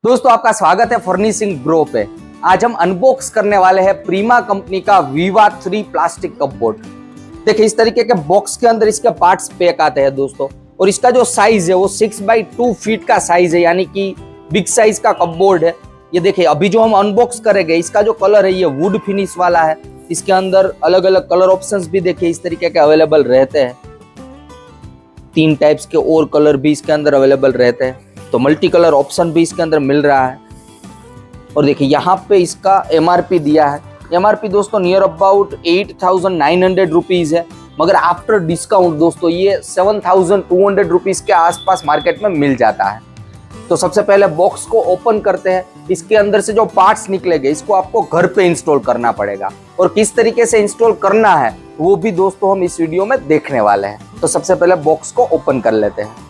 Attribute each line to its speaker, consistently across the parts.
Speaker 1: दोस्तों आपका स्वागत है फर्निशिंग ब्रो पे। आज हम अनबॉक्स करने वाले हैं प्रीमा कंपनी का विवा 3 प्लास्टिक कपबोर्ड। देखिए इस तरीके के बॉक्स के अंदर इसके पार्ट्स पैक आते हैं दोस्तों, और इसका जो साइज है वो 6x2 फीट का साइज है, यानी कि बिग साइज का कपबोर्ड है। ये देखिए अभी जो हम अनबॉक्स करेंगे इसका जो कलर है ये वुड फिनिश वाला है। इसके अंदर अलग अलग कलर ऑप्शंस भी देखिए इस तरीके के अवेलेबल रहते हैं। 3 टाइप्स के और कलर भी इसके अंदर अवेलेबल रहते हैं, तो मल्टी कलर ऑप्शन भी इसके अंदर मिल रहा है। और देखिए यहाँ पे इसका एमआरपी दिया है। एमआरपी दोस्तों नियर अबाउट 8,900 रुपीज है, मगर आफ्टर डिस्काउंट दोस्तों ये 7,200 रुपीज के आसपास मार्केट में मिल जाता है। तो सबसे पहले बॉक्स को ओपन करते हैं। इसके अंदर से जो पार्ट्स निकलेंगे इसको आपको घर पे इंस्टॉल करना पड़ेगा, और किस तरीके से इंस्टॉल करना है वो भी दोस्तों हम इस वीडियो में देखने वाले हैं। तो सबसे पहले बॉक्स को ओपन कर लेते हैं।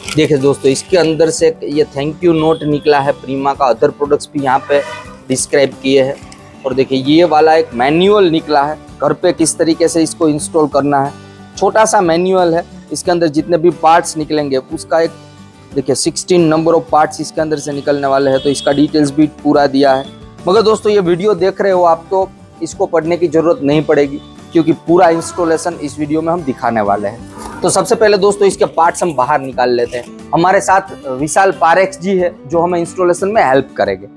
Speaker 1: देखिए दोस्तों इसके अंदर से ये थैंक यू नोट निकला है। प्रीमा का अदर प्रोडक्ट्स भी यहाँ पे डिस्क्राइब किए हैं। और देखिए ये वाला एक मैनुअल निकला है, घर पे किस तरीके से इसको इंस्टॉल करना है। छोटा सा मैनुअल है, इसके अंदर जितने भी पार्ट्स निकलेंगे उसका एक देखिए 16 नंबर ऑफ पार्ट्स इसके अंदर से निकलने वाले हैं। तो इसका डिटेल्स भी पूरा दिया है। मगर दोस्तों ये वीडियो देख रहे हो आप तो इसको पढ़ने की जरूरत नहीं पड़ेगी, क्योंकि पूरा इंस्टॉलेशन इस वीडियो में हम दिखाने वाले हैं। तो सबसे पहले दोस्तों इसके पार्ट्स हम बाहर निकाल लेते हैं। हमारे साथ विशाल पारेख जी है जो हमें इंस्टॉलेशन में हेल्प करेंगे।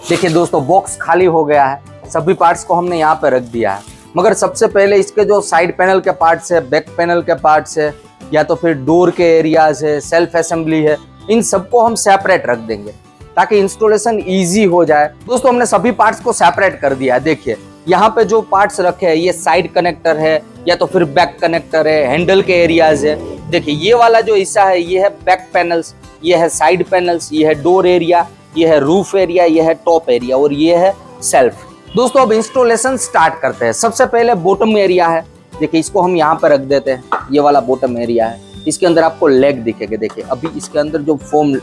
Speaker 1: देखिए दोस्तों बॉक्स खाली हो गया है, सभी पार्ट्स को हमने यहाँ पे रख दिया है। मगर सबसे पहले इसके जो साइड पैनल के पार्ट्स है, बैक पैनल के पार्ट्स है, या तो फिर डोर के एरियाज है, सेल्फ असेंबली है, इन सबको हम सेपरेट रख देंगे ताकि इंस्टॉलेशन इजी हो जाए। दोस्तों हमने सभी पार्ट्स को सेपरेट कर दिया है। देखिए यहाँ पे जो पार्ट्स रखे हैं ये साइड कनेक्टर है या तो फिर बैक कनेक्टर है, हैंडल के एरियाज है। देखिए ये वाला जो हिस्सा है ये है बैक पैनल्स, ये है साइड पैनल्स, ये है डोर एरिया, ये है रूफ एरिया, ये है टॉप एरिया, और ये है सेल्फ। दोस्तों अब इंस्टॉलेशन स्टार्ट करते हैं। सबसे पहले बॉटम एरिया है, देखिए इसको हम यहाँ पर रख देते हैं। ये वाला बॉटम एरिया है, इसके अंदर आपको लेग दिखेंगे। देखिए अभी इसके अंदर जो फोम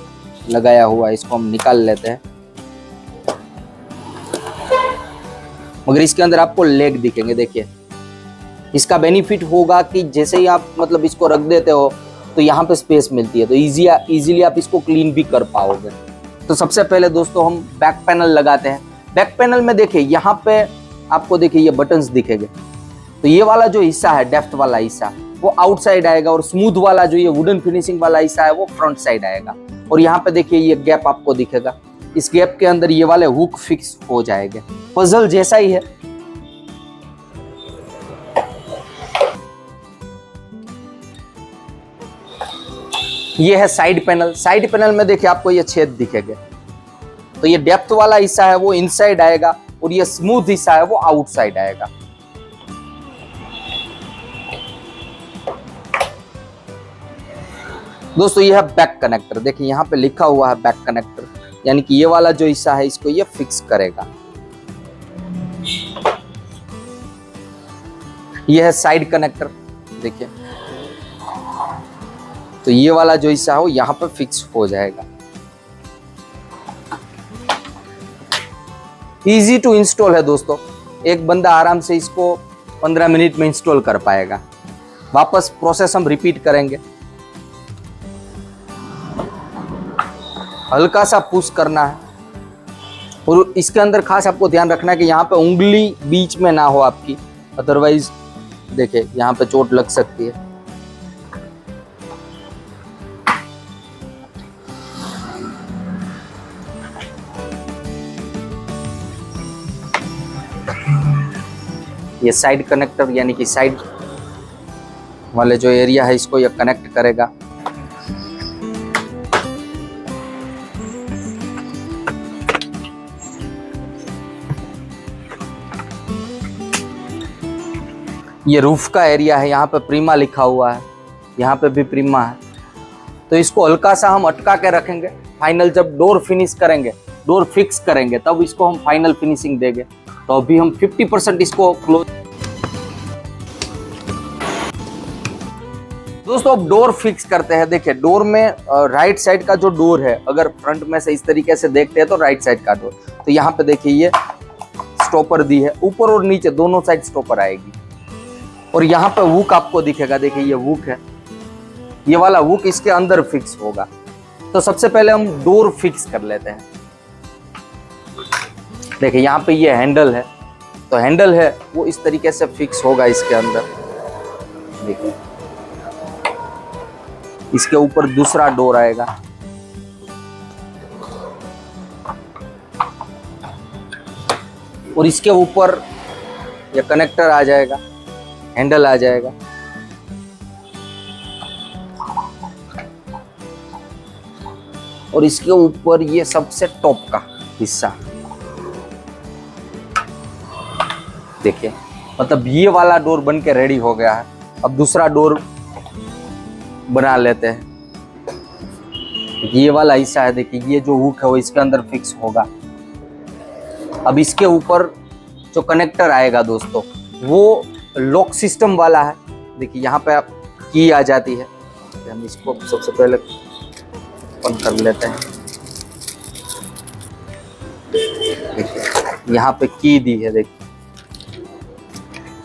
Speaker 1: लगाया हुआ है इसको हम निकाल लेते हैं, मगर इसके अंदर आपको लेग दिखेंगे। देखिए इसका बेनिफिट होगा कि जैसे ही आप मतलब इसको रख देते हो तो यहाँ पे स्पेस मिलती है, तो इजीली आप इसको क्लीन भी कर पाओगे। तो सबसे पहले दोस्तों हम बैक पैनल लगाते हैं। बैक पैनल में देखिए यहाँ पे आपको देखिए ये बटन्स दिखेंगे। तो ये वाला जो हिस्सा है डेप्थ वाला हिस्सा वो आउटसाइड आएगा, और स्मूथ वाला जो ये वुडन फिनिशिंग वाला हिस्सा है वो फ्रंट साइड आएगा। और यहाँ पे देखिए ये गैप आपको दिखेगा, इस गैप के अंदर ये वाले हुक फिक्स हो जाएंगे। पजल जैसा ही है। ये है साइड पैनल। साइड पैनल में देखिए आपको ये छेद दिखेंगे। तो ये डेप्थ वाला हिस्सा है वो इनसाइड आएगा, और ये स्मूथ हिस्सा है वो आउटसाइड आएगा। दोस्तों ये है बैक कनेक्टर। देखिए यहाँ पे लिखा हुआ है बैक कनेक्टर, यानी कि ये वाला जो हिस्सा है इसको ये फिक्स करेगा। ये है साइड कनेक्टर। देखिए तो ये वाला जो हिस्सा है वो यहाँ पे फिक्स हो जाएगा। इजी टू इंस्टॉल है दोस्तों, एक बंदा आराम से इसको 15 मिनट में इंस्टॉल कर पाएगा। वापस प्रोसेस हम रिपीट करेंगे। हल्का सा पुश करना है, और इसके अंदर खास आपको ध्यान रखना है कि यहाँ पे उंगली बीच में ना हो आपकी, अदरवाइज देखिए यहाँ पे चोट लग सकती है। ये साइड कनेक्टर यानी कि साइड वाले जो एरिया है इसको ये कनेक्ट करेगा। ये रूफ का एरिया है, यहाँ पे प्रीमा लिखा हुआ है, यहाँ पे भी प्रीमा है। तो इसको हल्का सा हम अटका के रखेंगे। फाइनल जब डोर फिनिश करेंगे, डोर फिक्स करेंगे, तब इसको हम फाइनल फिनिशिंग देंगे। तो अभी हम 50% इसको क्लोज। दोस्तों अब डोर फिक्स करते हैं। देखिए डोर में राइट साइड का जो डोर है, अगर फ्रंट में से इस तरीके से देखते हैं तो राइट साइड का डोर, तो यहाँ पे देखिए ये स्टॉपर दी है, ऊपर और नीचे दोनों साइड स्टॉपर आएगी। और यहाँ पे हुक आपको दिखेगा, देखिए ये हुक है, ये वाला हुक इसके अंदर फिक्स होगा। तो सबसे पहले हम डोर फिक्स कर लेते हैं। देखिए यहाँ पे ये हैंडल है, तो हैंडल है वो इस तरीके से फिक्स होगा इसके अंदर। देखिए इसके ऊपर दूसरा डोर आएगा, और इसके ऊपर ये कनेक्टर आ जाएगा, हैंडल आ जाएगा। और इसके ऊपर ये सबसे टॉप का हिस्सा, देखिए मतलब ये वाला डोर बन के रेडी हो गया है। अब दूसरा डोर बना लेते हैं। ये वाला हिस्सा है, देखिए ये जो हुक है वो इसके अंदर फिक्स होगा। अब इसके ऊपर जो कनेक्टर आएगा दोस्तों वो लॉक सिस्टम वाला है। देखिए यहाँ पे आप की आ जाती है, हम इसको सबसे पहले ओपन कर लेते हैं। देखिए यहाँ पे की दी है, देखिए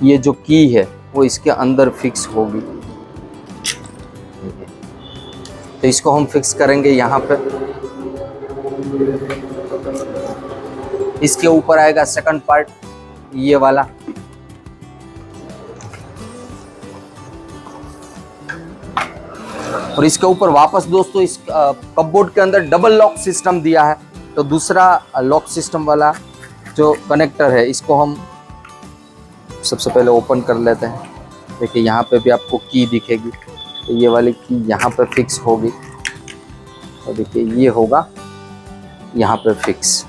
Speaker 1: ये जो की है वो इसके अंदर फिक्स होगी। तो इसको हम फिक्स करेंगे यहाँ पे। इसके ऊपर आएगा सेकंड पार्ट, ये वाला। और इसके ऊपर वापस दोस्तों इस कपबोर्ड के अंदर डबल लॉक सिस्टम दिया है, तो दूसरा लॉक सिस्टम वाला जो कनेक्टर है इसको हम सबसे पहले ओपन कर लेते हैं। देखिए यहाँ पे भी आपको की दिखेगी, तो ये वाली की यहाँ पे फिक्स होगी। तो देखिए ये होगा यहाँ पे फिक्स।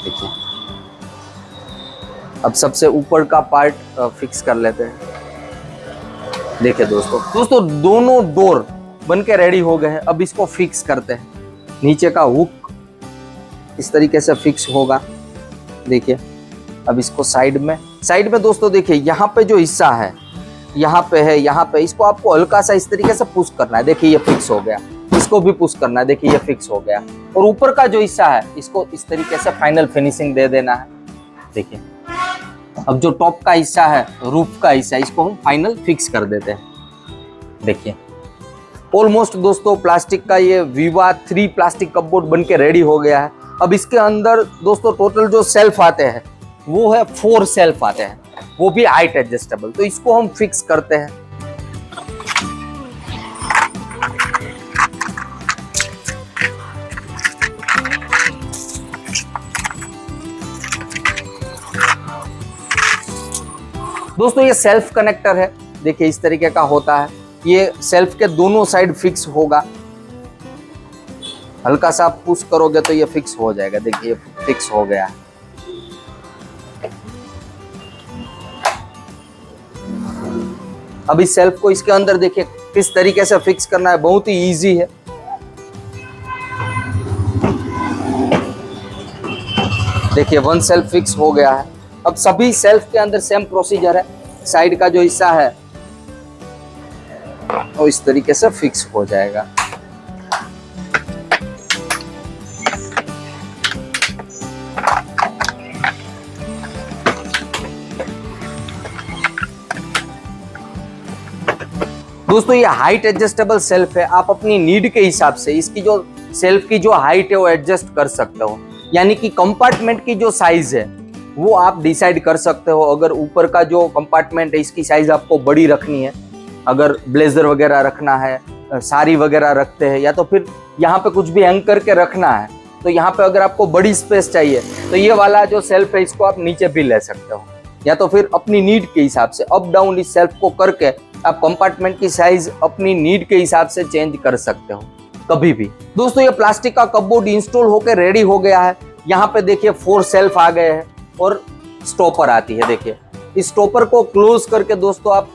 Speaker 1: देखिए अब सबसे ऊपर का पार्ट फिक्स कर लेते हैं। देखिए दोस्तों दोनों डोर बन के रेडी हो गए हैं। अब इसको फिक्स करते हैं। नीचे का हुक इस तरीके से फिक्स होगा। देखिए अब इसको साइड में दोस्तों देखिए यहाँ पे जो हिस्सा है, यहाँ पे है, यहाँ पे, इसको आपको हल्का सा इस तरीके से पुश करना है। देखिए ये फिक्स हो गया। इसको भी पुश करना है, देखिए ये फिक्स हो गया। और ऊपर का जो हिस्सा है इसको इस तरीके से फाइनल फिनिशिंग दे देना है। देखिए अब जो टॉप का हिस्सा है, रूफ का हिस्सा, इसको हम फाइनल फिक्स कर देते हैं। देखिए ऑलमोस्ट दोस्तों प्लास्टिक का ये विवा 3 प्लास्टिक कपबोर्ड बन के रेडी हो गया है। अब इसके अंदर दोस्तों टोटल जो सेल्फ आते हैं वो है 4 सेल्फ आते हैं, वो भी हाइट एडजस्टेबल। तो इसको हम फिक्स करते हैं। दोस्तों ये सेल्फ कनेक्टर है, देखिए इस तरीके का होता है। ये सेल्फ के दोनों साइड फिक्स होगा। हल्का सा आप पुश करोगे तो ये फिक्स हो जाएगा। देखिए फिक्स हो गया है। अब इस सेल्फ को इसके अंदर देखिए किस तरीके से फिक्स करना है, बहुत ही इजी है। देखिए 1 सेल्फ फिक्स हो गया है। अब सभी सेल्फ के अंदर सेम प्रोसीजर है। साइड का जो हिस्सा है वो इस तरीके से फिक्स हो जाएगा। दोस्तों ये हाइट एडजस्टेबल सेल्फ है। आप अपनी नीड के हिसाब से इसकी जो सेल्फ की जो हाइट है वो एडजस्ट कर सकते हो। यानी कि कंपार्टमेंट की जो साइज है वो आप डिसाइड कर सकते हो। अगर ऊपर का जो कंपार्टमेंट है इसकी साइज आपको बड़ी रखनी है, अगर ब्लेजर वगैरह रखना है, साड़ी वगैरह रखते हैं, या तो फिर यहाँ पे कुछ भी हैंग करके रखना है, तो यहाँ पे अगर आपको बड़ी स्पेस चाहिए तो ये वाला जो सेल्फ है इसको आप नीचे भी ले सकते हो। या तो फिर अपनी नीड के हिसाब से अप डाउन इस सेल्फ को करके आप कंपार्टमेंट की साइज अपनी नीड के हिसाब से चेंज कर सकते हो कभी भी। दोस्तों ये प्लास्टिक का कपबोर्ड इंस्टॉल होकर रेडी हो गया है। यहाँ पे देखिए 4 सेल्फ आ गए हैं और स्टॉपर आती है। देखिए इस स्टॉपर को क्लोज करके दोस्तों आप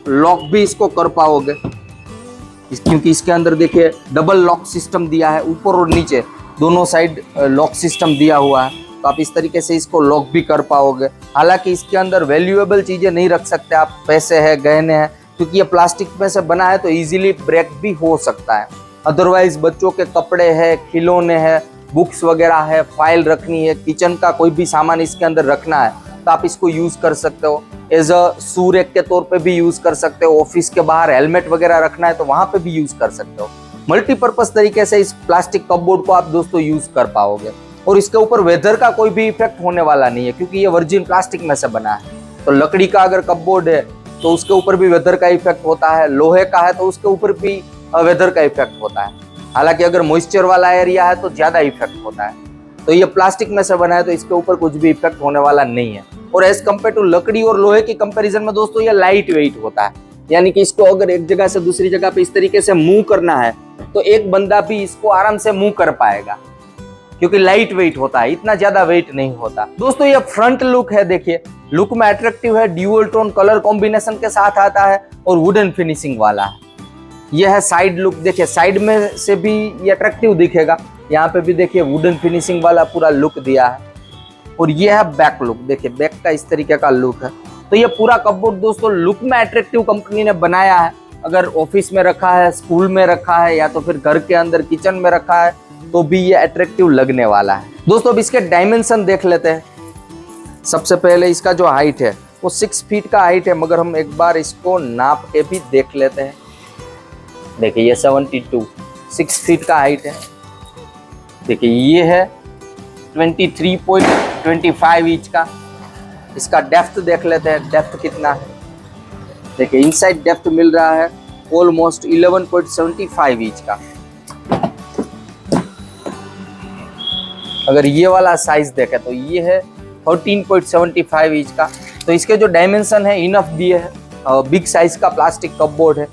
Speaker 1: लॉक भी इसको कर पाओगे, क्योंकि इसके अंदर देखिए डबल लॉक सिस्टम दिया है। ऊपर और नीचे दोनों साइड लॉक सिस्टम दिया हुआ है। तो आप इस तरीके से इसको लॉक भी कर पाओगे। हालांकि इसके अंदर वैल्यूएबल चीजें नहीं रख सकते आप, पैसे है, गहने हैं, क्योंकि ये प्लास्टिक में से बना है तो इजीली ब्रेक भी हो सकता है। अदरवाइज बच्चों के कपड़े है, खिलौने हैं, बुक्स वगैरह है, फाइल रखनी है, किचन का कोई भी सामान इसके अंदर रखना है तो आप इसको यूज कर सकते हो। एज अ शू रैक के तौर पे भी यूज कर सकते हो। ऑफिस के बाहर हेलमेट वगैरह रखना है तो वहां पे भी यूज कर सकते हो। मल्टीपर्पज तरीके से इस प्लास्टिक कपबोर्ड को आप दोस्तों यूज कर पाओगे। और इसके ऊपर वेदर का कोई भी इफेक्ट होने वाला नहीं है, क्योंकि ये वर्जिन प्लास्टिक में से बना है। तो लकड़ी का अगर कपबोर्ड है तो उसके ऊपर भी वेदर का इफेक्ट होता है, लोहे का है तो उसके ऊपर भी वेदर का इफेक्ट होता है। हालांकि अगर मॉइस्चर वाला एरिया है तो ज्यादा इफेक्ट होता है। तो ये प्लास्टिक में से बना है तो इसके ऊपर कुछ भी इफेक्ट होने वाला नहीं है। और एज कम्पेयर टू लकड़ी और लोहे की कंपैरिजन में दोस्तों ये लाइट वेट होता है, यानी कि इसको अगर एक जगह से दूसरी जगह पे इस तरीके से मूव करना है तो एक बंदा भी इसको आराम से मूव कर पाएगा, क्योंकि लाइट वेट होता है, इतना ज्यादा वेट नहीं होता। दोस्तों ये फ्रंट लुक है, देखिए लुक में अट्रैक्टिव है, ड्यूअल टोन कलर कॉम्बिनेशन के साथ आता है और वुडन फिनिशिंग वाला है। यह है साइड लुक, देखिए साइड में से भी ये अट्रैक्टिव दिखेगा। यहाँ पे भी देखिए वुडन फिनिशिंग वाला पूरा लुक दिया है। और ये है बैक लुक, देखिए बैक का इस तरीके का लुक है। तो ये पूरा कपबोर्ड दोस्तों लुक में अट्रैक्टिव कंपनी ने बनाया है। अगर ऑफिस में रखा है, स्कूल में रखा है, या तो फिर घर के अंदर किचन में रखा है तो भी ये अट्रैक्टिव लगने वाला है। दोस्तों अब इसके डायमेंशन देख लेते हैं। सबसे पहले इसका जो हाइट है वो 6 फीट का हाइट है, मगर हम एक बार इसको नाप के भी देख लेते हैं। देखिए ये 72 6 फीट का हाइट है। देखिए ये है 23.25 इंच का। इसका डेप्थ देख लेते हैं, डेप्थ कितना है। देखिए इनसाइड डेप्थ मिल रहा है ऑलमोस्ट 11.75 इंच का। अगर ये वाला साइज देखें तो ये है 13.75 इंच का। तो इसके जो डायमेंशन है इनफ दिए है। बिग साइज का प्लास्टिक कपबोर्ड है।